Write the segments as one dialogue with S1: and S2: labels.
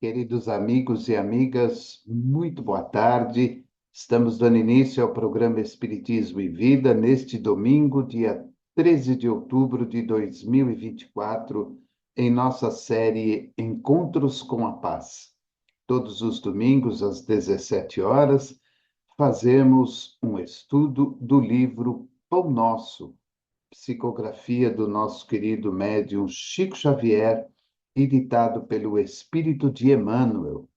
S1: Queridos amigos e amigas, muito boa tarde. Estamos dando início ao programa Espiritismo e Vida neste domingo, dia 13 de outubro de 2024, em nossa série Encontros com a Paz. Todos os domingos, às 17 horas, fazemos um estudo do livro Pão Nosso, psicografia do nosso querido médium Chico Xavier, editado pelo Espírito de Emmanuel.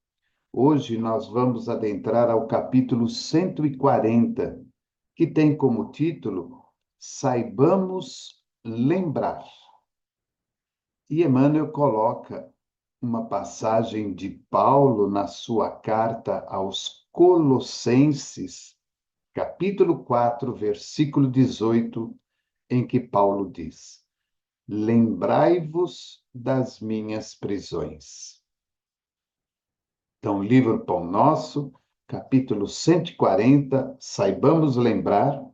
S1: Hoje nós vamos adentrar ao capítulo 140, que tem como título Saibamos Lembrar. E Emmanuel coloca uma passagem de Paulo na sua carta aos Colossenses, capítulo 4, versículo 18, em que Paulo diz: Lembrai-vos das minhas prisões. Então, livro Pão Nosso, capítulo 140, saibamos lembrar,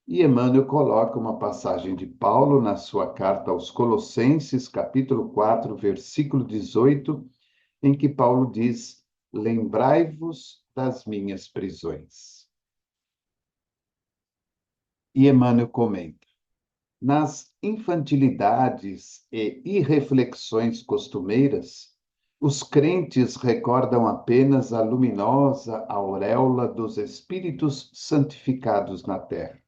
S1: e Emmanuel coloca uma passagem de Paulo na sua carta aos Colossenses, capítulo 4, versículo 18, em que Paulo diz: Lembrai-vos das minhas prisões. E Emmanuel comenta: nas infantilidades e irreflexões costumeiras, os crentes recordam apenas a luminosa auréola dos espíritos santificados na terra.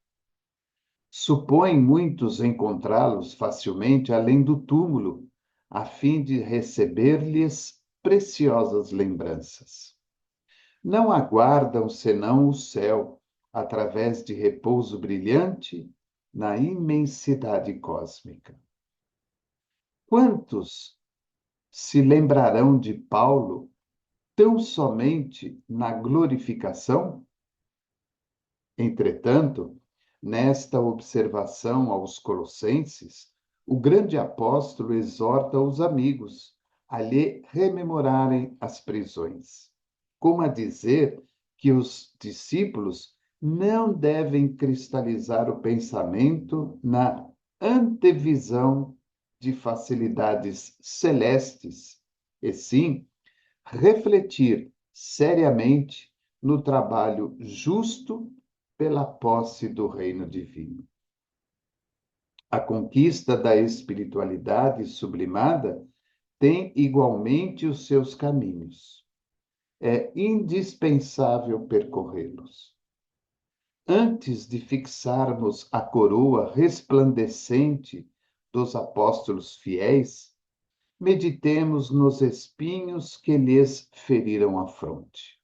S1: Supõem muitos encontrá-los facilmente além do túmulo, a fim de receber-lhes preciosas lembranças. Não aguardam senão o céu, através de repouso brilhante na imensidade cósmica. Quantos se lembrarão de Paulo tão somente na glorificação? Entretanto, nesta observação aos Colossenses, o grande apóstolo exorta os amigos a lhe rememorarem as prisões, como a dizer que os discípulos não devem cristalizar o pensamento na antevisão de facilidades celestes, e sim refletir seriamente no trabalho justo pela posse do reino divino. A conquista da espiritualidade sublimada tem igualmente os seus caminhos. É indispensável percorrê-los. Antes de fixarmos a coroa resplandecente dos apóstolos fiéis, meditemos nos espinhos que lhes feriram a fronte.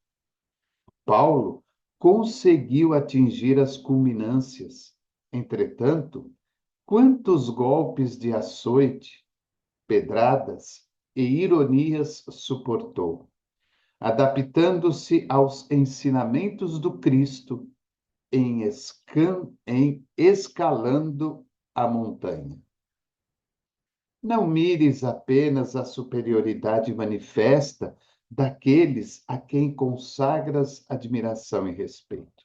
S1: Paulo conseguiu atingir as culminâncias. Entretanto, quantos golpes de açoite, pedradas e ironias suportou, adaptando-se aos ensinamentos do Cristo em escalando a montanha. Não mires apenas a superioridade manifesta daqueles a quem consagras admiração e respeito.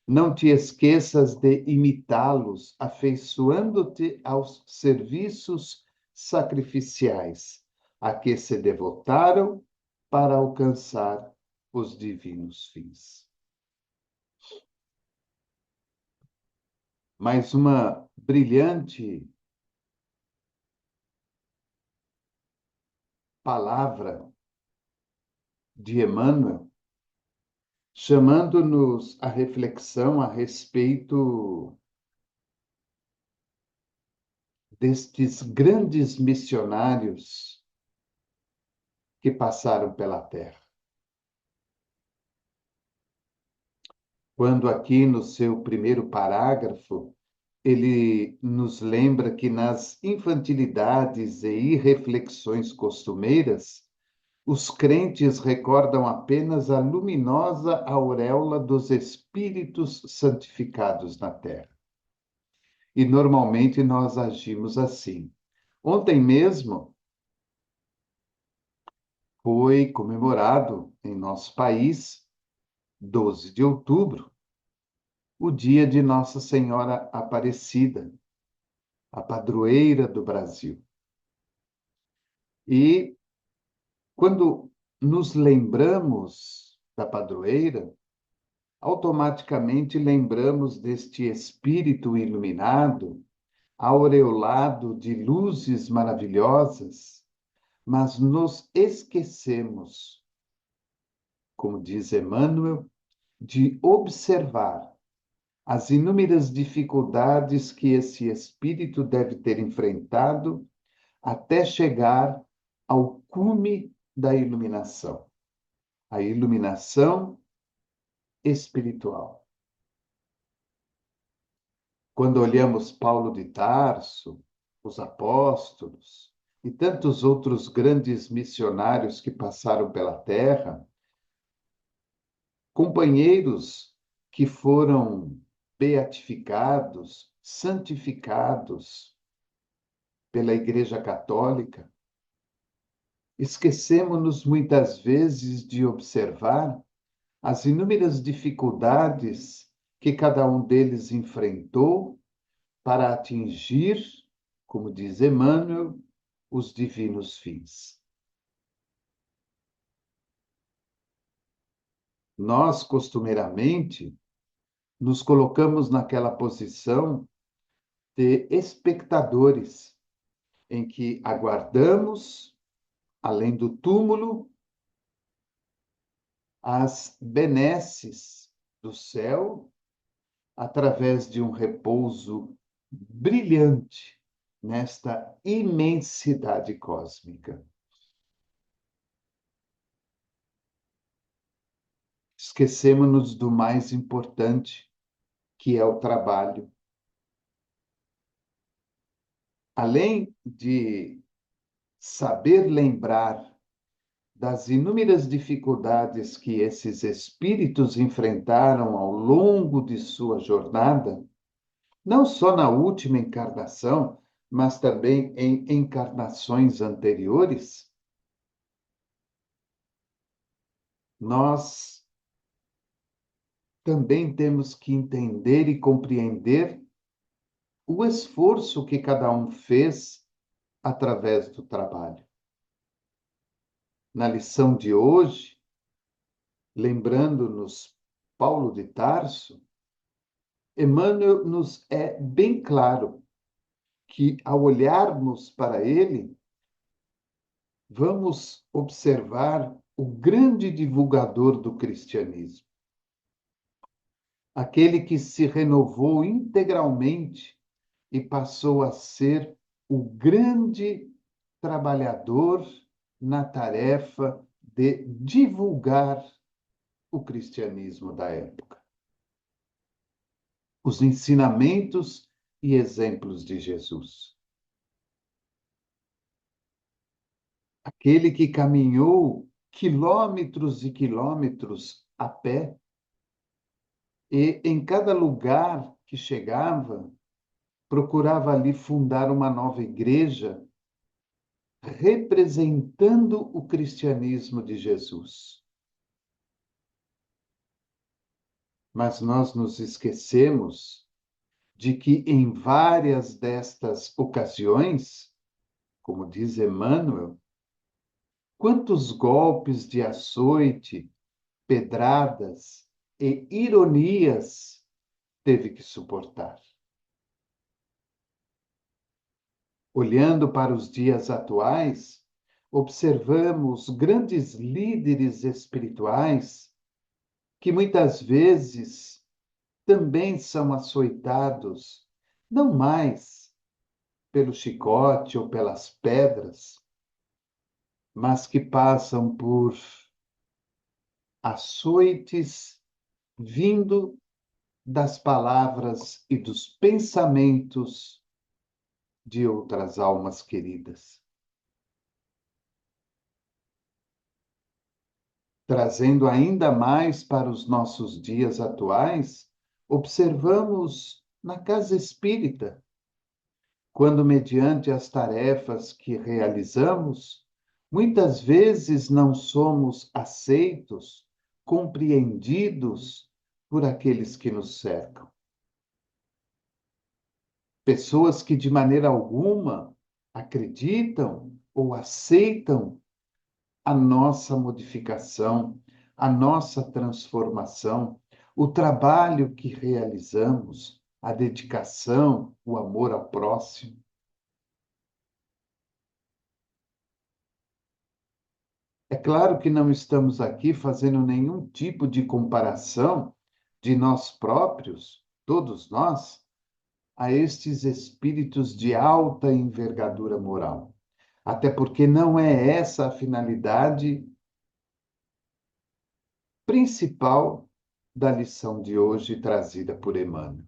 S1: Não te esqueças de imitá-los, afeiçoando-te aos serviços sacrificiais a que se devotaram para alcançar os divinos fins. Mais uma brilhante palavra de Emmanuel, chamando-nos à reflexão a respeito destes grandes missionários que passaram pela Terra. Quando aqui no seu primeiro parágrafo, ele nos lembra que nas infantilidades e irreflexões costumeiras, os crentes recordam apenas a luminosa auréola dos espíritos santificados na Terra. E normalmente nós agimos assim. Ontem mesmo foi comemorado em nosso país, 12 de outubro, o dia de Nossa Senhora Aparecida, a padroeira do Brasil. E Quando nos lembramos da padroeira, automaticamente lembramos deste espírito iluminado, aureolado de luzes maravilhosas, mas nos esquecemos, como diz Emmanuel, de observar as inúmeras dificuldades que esse espírito deve ter enfrentado até chegar ao cume da iluminação, a iluminação espiritual. Quando olhamos Paulo de Tarso, os apóstolos e tantos outros grandes missionários que passaram pela terra, companheiros que foram beatificados, santificados pela Igreja Católica, esquecemos-nos muitas vezes de observar as inúmeras dificuldades que cada um deles enfrentou para atingir, como diz Emmanuel, os divinos fins. Nós, costumeiramente, nos colocamos naquela posição de espectadores, em que aguardamos, além do túmulo, as benesses do céu, através de um repouso brilhante nesta imensidade cósmica. Esquecemos-nos do mais importante, que é o trabalho. Além de saber lembrar das inúmeras dificuldades que esses espíritos enfrentaram ao longo de sua jornada, não só na última encarnação, mas também em encarnações anteriores, nós também temos que entender e compreender o esforço que cada um fez através do trabalho. Na lição de hoje, lembrando-nos Paulo de Tarso, Emmanuel nos é bem claro que, ao olharmos para ele, vamos observar o grande divulgador do cristianismo, aquele que se renovou integralmente e passou a ser o grande trabalhador na tarefa de divulgar o cristianismo da época. Os ensinamentos e exemplos de Jesus. Aquele que caminhou quilômetros e quilômetros a pé, e em cada lugar que chegava, procurava ali fundar uma nova igreja, representando o cristianismo de Jesus. Mas nós nos esquecemos de que em várias destas ocasiões, como diz Emmanuel, quantos golpes de açoite, pedradas e ironias teve que suportar. Olhando para os dias atuais, observamos grandes líderes espirituais que muitas vezes também são açoitados, não mais pelo chicote ou pelas pedras, mas que passam por açoites vindo das palavras e dos pensamentos de outras almas queridas. Trazendo ainda mais para os nossos dias atuais, observamos na casa espírita, quando, mediante as tarefas que realizamos, muitas vezes não somos aceitos, compreendidos por aqueles que nos cercam. Pessoas que, de maneira alguma, acreditam ou aceitam a nossa modificação, a nossa transformação, o trabalho que realizamos, a dedicação, o amor ao próximo. É claro que não estamos aqui fazendo nenhum tipo de comparação de nós próprios, todos nós, a estes espíritos de alta envergadura moral. Até porque não é essa a finalidade principal da lição de hoje trazida por Emmanuel.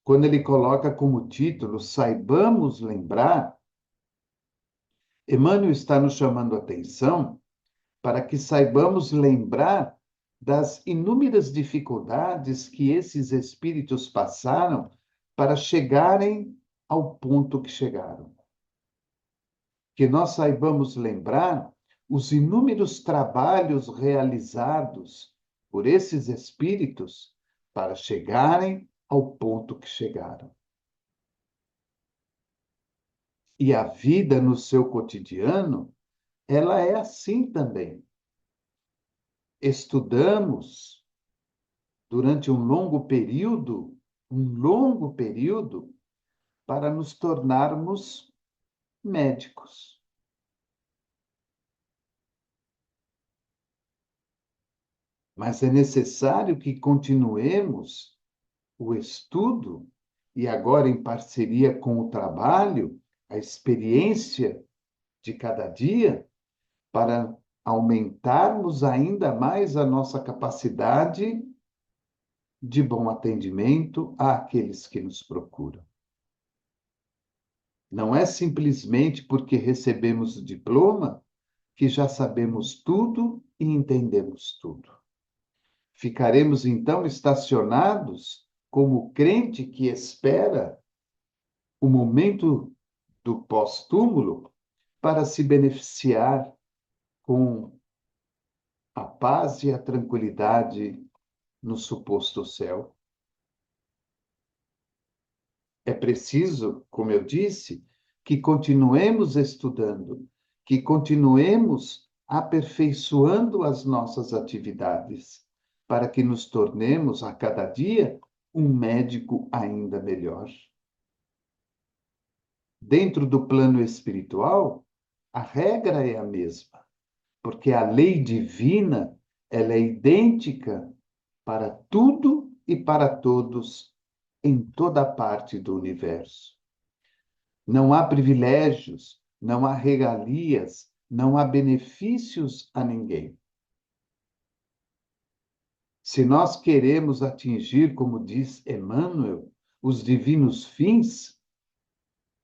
S1: Quando ele coloca como título, saibamos lembrar, Emmanuel está nos chamando a atenção para que saibamos lembrar das inúmeras dificuldades que esses espíritos passaram para chegarem ao ponto que chegaram. Que nós saibamos lembrar os inúmeros trabalhos realizados por esses espíritos para chegarem ao ponto que chegaram. E a vida no seu cotidiano, ela é assim também. Estudamos durante um longo período, para nos tornarmos médicos. Mas é necessário que continuemos o estudo, e agora em parceria com o trabalho, a experiência de cada dia, para aumentarmos ainda mais a nossa capacidade de bom atendimento àqueles que nos procuram. Não é simplesmente porque recebemos o diploma que já sabemos tudo e entendemos tudo. Ficaremos então estacionados como o crente que espera o momento do pós-túmulo para se beneficiar com a paz e a tranquilidade no suposto céu. É preciso, como eu disse, que continuemos estudando, que continuemos aperfeiçoando as nossas atividades, para que nos tornemos a cada dia um médico ainda melhor. Dentro do plano espiritual, a regra é a mesma, porque a lei divina, ela é idêntica para tudo e para todos em toda parte do universo. Não há privilégios, não há regalias, não há benefícios a ninguém. Se nós queremos atingir, como diz Emmanuel, os divinos fins,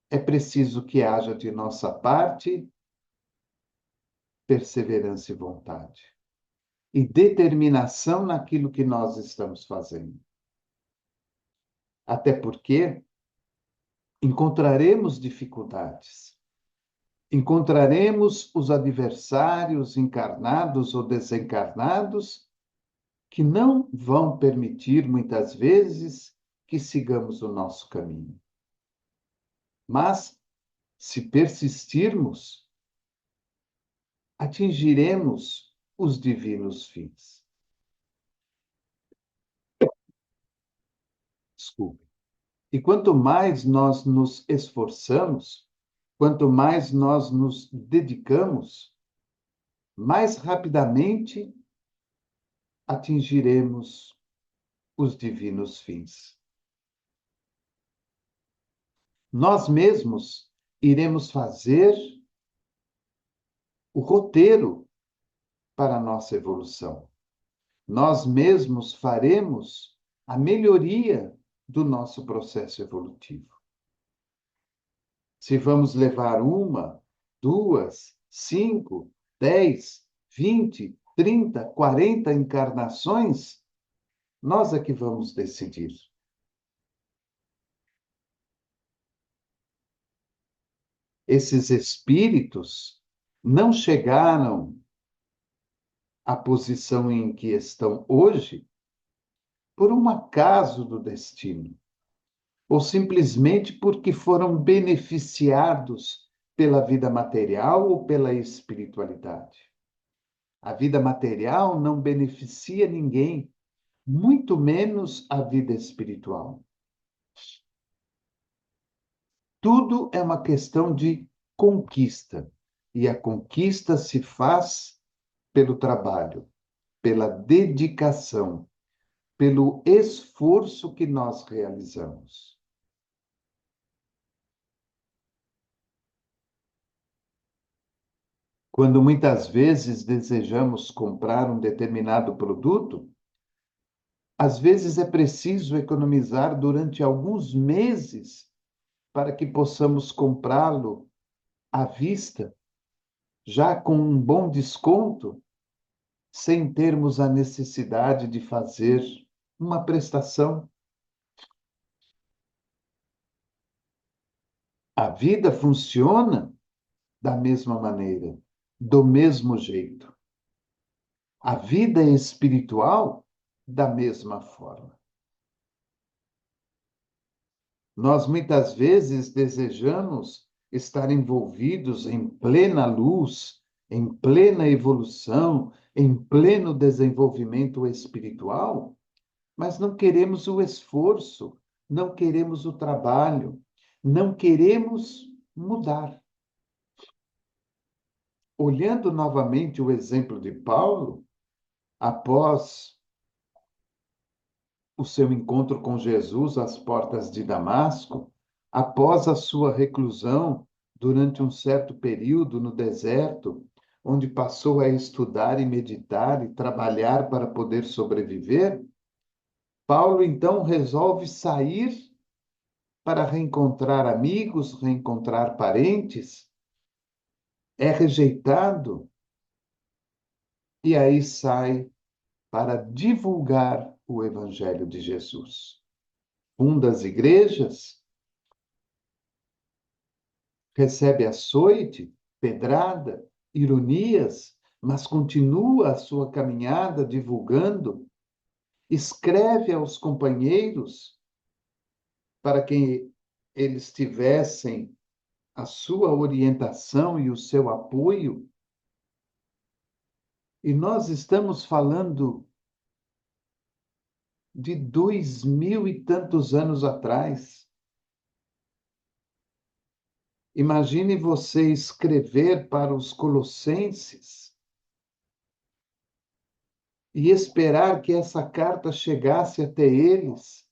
S1: é preciso que haja de nossa parte perseverança e vontade e determinação naquilo que nós estamos fazendo. Até porque encontraremos dificuldades, encontraremos os adversários encarnados ou desencarnados que não vão permitir, muitas vezes, que sigamos o nosso caminho. Mas, se persistirmos, atingiremos os divinos fins. Desculpe. E quanto mais nós nos esforçamos, quanto mais nós nos dedicamos, mais rapidamente atingiremos os divinos fins. Nós mesmos iremos fazer o roteiro para a nossa evolução. Nós mesmos faremos a melhoria do nosso processo evolutivo. Se vamos levar 1, 2, 5, 10, 20, 30, 40 encarnações, nós é que vamos decidir. Esses espíritos não chegaram à posição em que estão hoje por um acaso do destino, ou simplesmente porque foram beneficiados pela vida material ou pela espiritualidade. A vida material não beneficia ninguém, muito menos a vida espiritual. Tudo é uma questão de conquista, e a conquista se faz pelo trabalho, pela dedicação, pelo esforço que nós realizamos. Quando muitas vezes desejamos comprar um determinado produto, às vezes é preciso economizar durante alguns meses para que possamos comprá-lo à vista, já com um bom desconto, sem termos a necessidade de fazer uma prestação. A vida funciona da mesma maneira, do mesmo jeito. A vida espiritual, da mesma forma. Nós muitas vezes desejamos estar envolvidos em plena luz, em plena evolução, em pleno desenvolvimento espiritual, mas não queremos o esforço, não queremos o trabalho, não queremos mudar. Olhando novamente o exemplo de Paulo, após o seu encontro com Jesus às portas de Damasco, após a sua reclusão durante um certo período no deserto, onde passou a estudar e meditar e trabalhar para poder sobreviver, Paulo então resolve sair para reencontrar amigos, reencontrar parentes, é rejeitado e aí sai para divulgar o Evangelho de Jesus. Funda as igrejas, recebe açoite, pedrada, ironias, mas continua a sua caminhada divulgando, escreve aos companheiros para que eles tivessem a sua orientação e o seu apoio. E nós estamos falando de 2000 e tantos anos atrás. Imagine você escrever para os colossenses e esperar que essa carta chegasse até eles.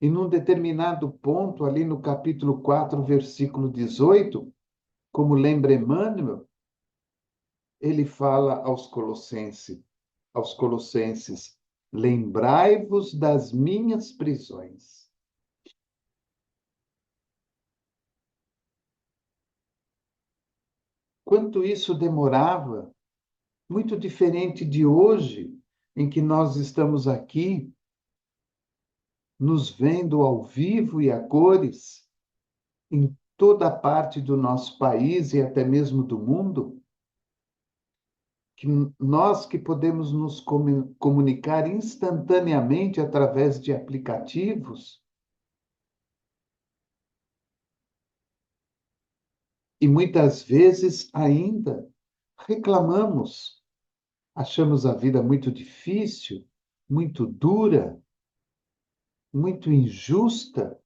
S1: E num determinado ponto, ali no capítulo 4, versículo 18, como lembra Emmanuel, ele fala aos colossenses, lembrai-vos das minhas prisões. Quanto isso demorava, muito diferente de hoje, em que nós estamos aqui, nos vendo ao vivo e a cores, em toda parte do nosso país e até mesmo do mundo, que nós que podemos nos comunicar instantaneamente através de aplicativos, e muitas vezes ainda reclamamos, achamos a vida muito difícil, muito dura, muito injusta.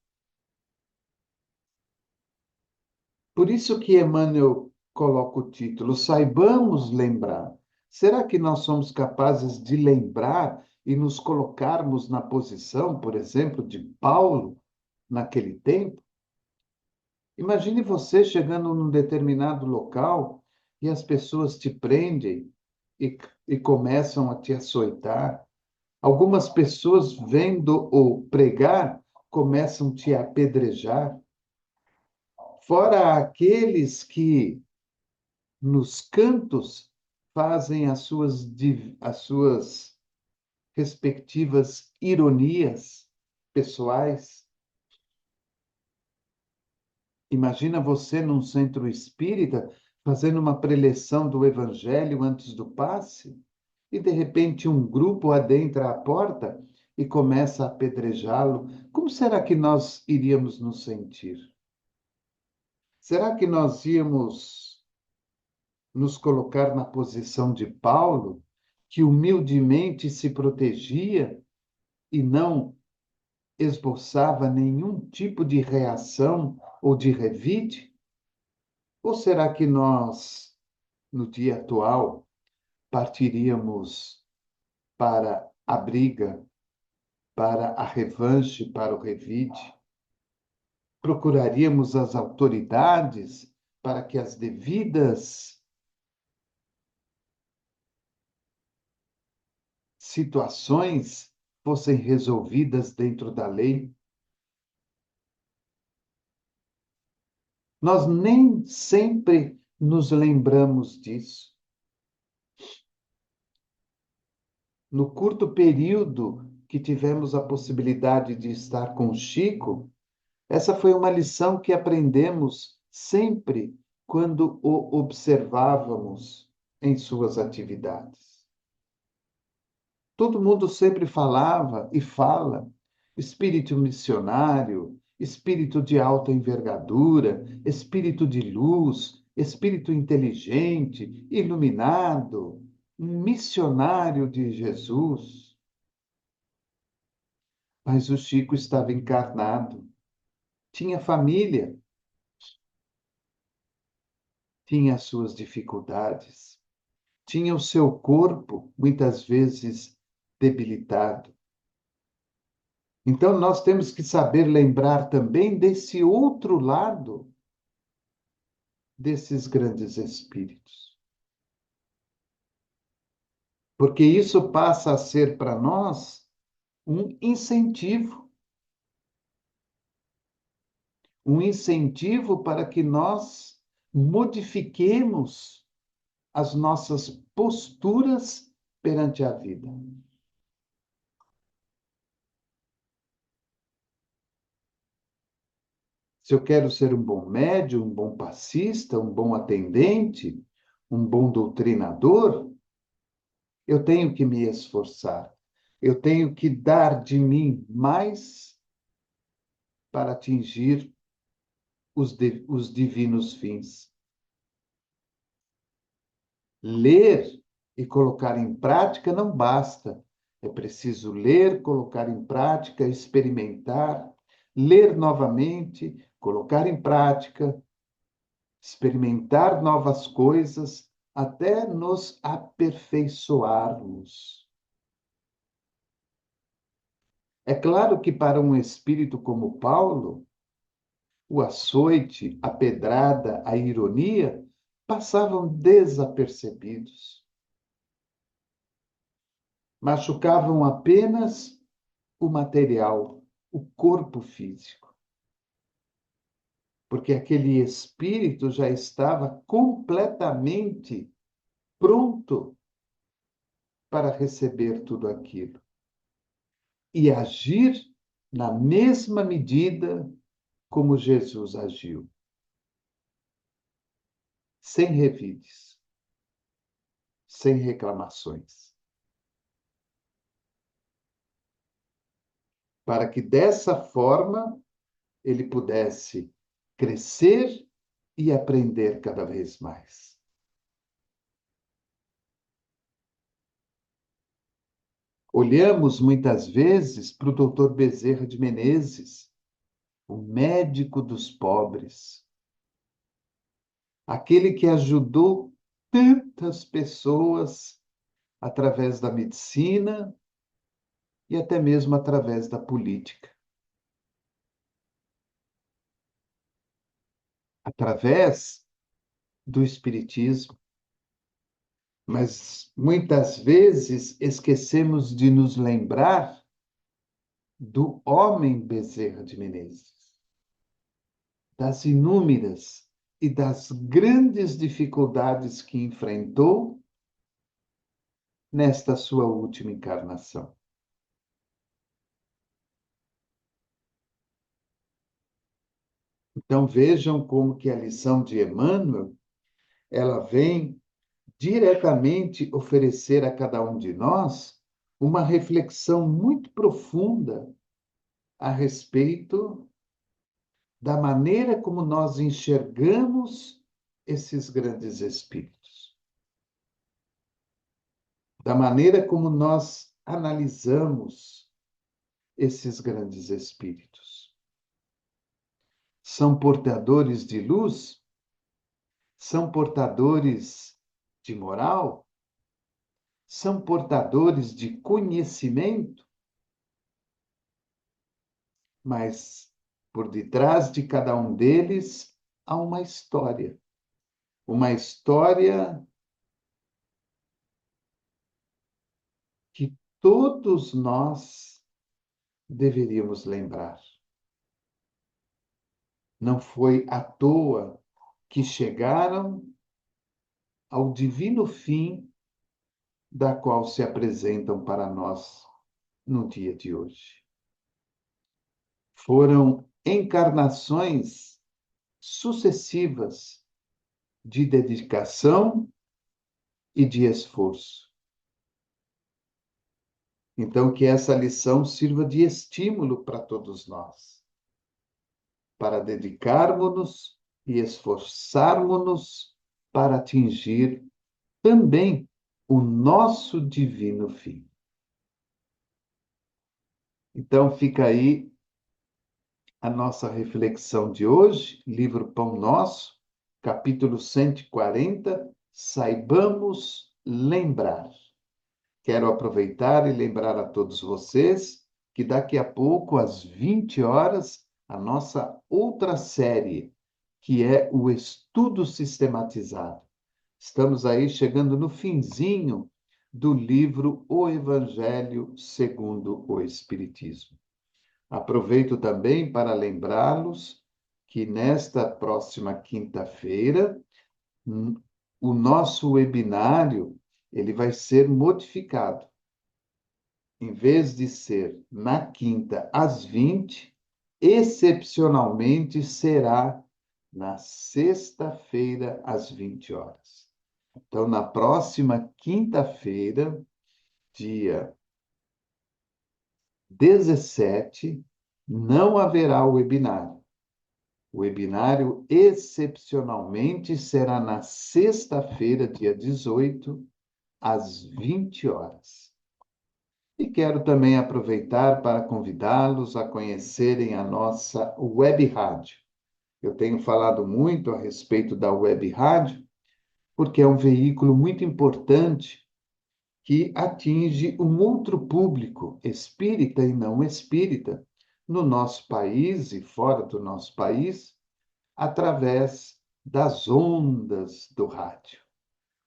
S1: Por isso que Emmanuel coloca o título, saibamos lembrar. Será que nós somos capazes de lembrar e nos colocarmos na posição, por exemplo, de Paulo naquele tempo? Imagine você chegando num determinado local e as pessoas te prendem e começam a te açoitar. Algumas pessoas, vendo o pregar, começam a te apedrejar. Fora aqueles que, nos cantos, fazem as suas respectivas ironias pessoais. Imagina você num centro espírita fazendo uma preleção do evangelho antes do passe e de repente um grupo adentra a porta e começa a apedrejá-lo. Como será que nós iríamos nos sentir? Será que nós íamos nos colocar na posição de Paulo, que humildemente se protegia e não esboçava nenhum tipo de reação ou de revide? Ou será que nós, no dia atual, partiríamos para a briga, para a revanche, para o revide? Procuraríamos as autoridades para que as devidas situações fossem resolvidas dentro da lei? Nós nem sempre nos lembramos disso. No curto período que tivemos a possibilidade de estar com o Chico, essa foi uma lição que aprendemos sempre quando o observávamos em suas atividades. Todo mundo sempre falava e fala espírito missionário, espírito de alta envergadura, espírito de luz, espírito inteligente, iluminado, um missionário de Jesus. Mas o Chico estava encarnado, tinha família, tinha as suas dificuldades, tinha o seu corpo muitas vezes debilitado. Então, nós temos que saber lembrar também desse outro lado desses grandes espíritos. Porque isso passa a ser para nós um incentivo para que nós modifiquemos as nossas posturas perante a vida. Se eu quero ser um bom médium, um bom passista, um bom atendente, um bom doutrinador, eu tenho que me esforçar. Eu tenho que dar de mim mais para atingir os divinos fins. Ler e colocar em prática não basta. É preciso ler, colocar em prática, experimentar, ler novamente, colocar em prática, experimentar novas coisas, até nos aperfeiçoarmos. É claro que para um espírito como Paulo, o açoite, a pedrada, a ironia passavam desapercebidos. Machucavam apenas o material, o corpo físico. Porque aquele espírito já estava completamente pronto para receber tudo aquilo e agir na mesma medida como Jesus agiu, sem revides, sem reclamações, para que dessa forma ele pudesse crescer e aprender cada vez mais. Olhamos muitas vezes para o doutor Bezerra de Menezes, o médico dos pobres, aquele que ajudou tantas pessoas através da medicina e até mesmo através da política. Através do espiritismo. Mas muitas vezes esquecemos de nos lembrar do homem Bezerra de Menezes, das inúmeras e das grandes dificuldades que enfrentou nesta sua última encarnação. Então vejam como que a lição de Emmanuel, ela vem diretamente oferecer a cada um de nós uma reflexão muito profunda a respeito da maneira como nós enxergamos esses grandes espíritos, da maneira como nós analisamos esses grandes espíritos. São portadores de luz? São portadores de moral? São portadores de conhecimento? Mas por detrás de cada um deles há uma história que todos nós deveríamos lembrar. Não foi à toa que chegaram ao divino fim da qual se apresentam para nós no dia de hoje. Foram encarnações sucessivas de dedicação e de esforço. Então, que essa lição sirva de estímulo para todos nós, para dedicarmos-nos e esforçarmos-nos para atingir também o nosso divino fim. Então, fica aí a nossa reflexão de hoje, livro Pão Nosso, capítulo 140, saibamos lembrar. Quero aproveitar e lembrar a todos vocês que daqui a pouco, às 20 horas, a nossa outra série, que é o estudo sistematizado. Estamos aí chegando no finzinho do livro O Evangelho segundo o Espiritismo. Aproveito também para lembrá-los que nesta próxima quinta-feira, o nosso webinário ele vai ser modificado. Em vez de ser na quinta às 20, excepcionalmente será na sexta-feira às 20 horas. Então, na próxima quinta-feira, dia 17, não haverá o webinário. O webinário, excepcionalmente, será na sexta-feira, dia 18, às 20 horas. E quero também aproveitar para convidá-los a conhecerem a nossa web rádio. Eu tenho falado muito a respeito da web rádio, porque é um veículo muito importante que atinge um outro público, espírita e não espírita, no nosso país e fora do nosso país, através das ondas do rádio.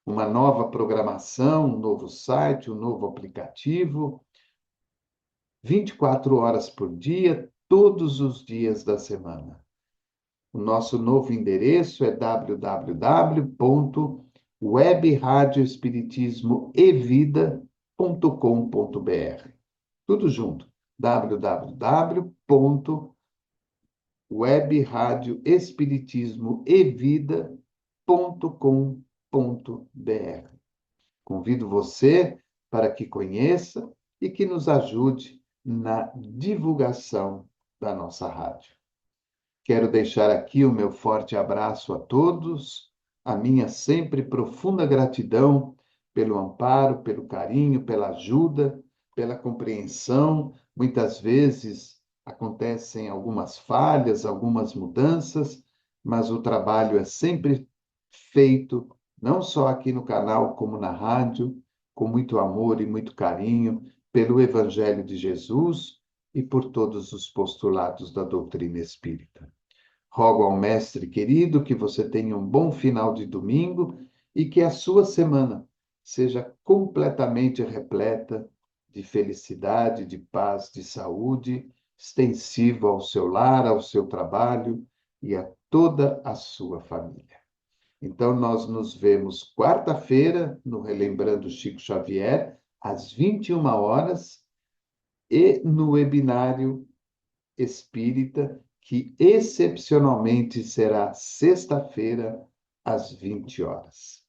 S1: Uma nova programação, um novo site, um novo aplicativo, 24 horas por dia, todos os dias da semana. O nosso novo endereço é www.webradioespiritismoevida.com.br. Tudo junto. www.webradioespiritismoevida.com.br. Convido você para que conheça e que nos ajude na divulgação da nossa rádio. Quero deixar aqui o meu forte abraço a todos, a minha sempre profunda gratidão pelo amparo, pelo carinho, pela ajuda, pela compreensão. Muitas vezes acontecem algumas falhas, algumas mudanças, mas o trabalho é sempre feito, não só aqui no canal, como na rádio, com muito amor e muito carinho, pelo Evangelho de Jesus e por todos os postulados da doutrina espírita. Rogo ao Mestre querido que você tenha um bom final de domingo e que a sua semana seja completamente repleta de felicidade, de paz, de saúde, extensiva ao seu lar, ao seu trabalho e a toda a sua família. Então, nós nos vemos quarta-feira no Relembrando Chico Xavier, às 21 horas, e no webinário espírita, que excepcionalmente será sexta-feira, às 20 horas.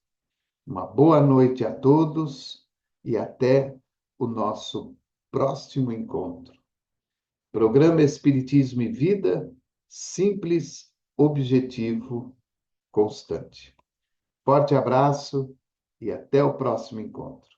S1: Uma boa noite a todos e até o nosso próximo encontro. Programa Espiritismo e Vida, simples, objetivo, constante. Forte abraço e até o próximo encontro.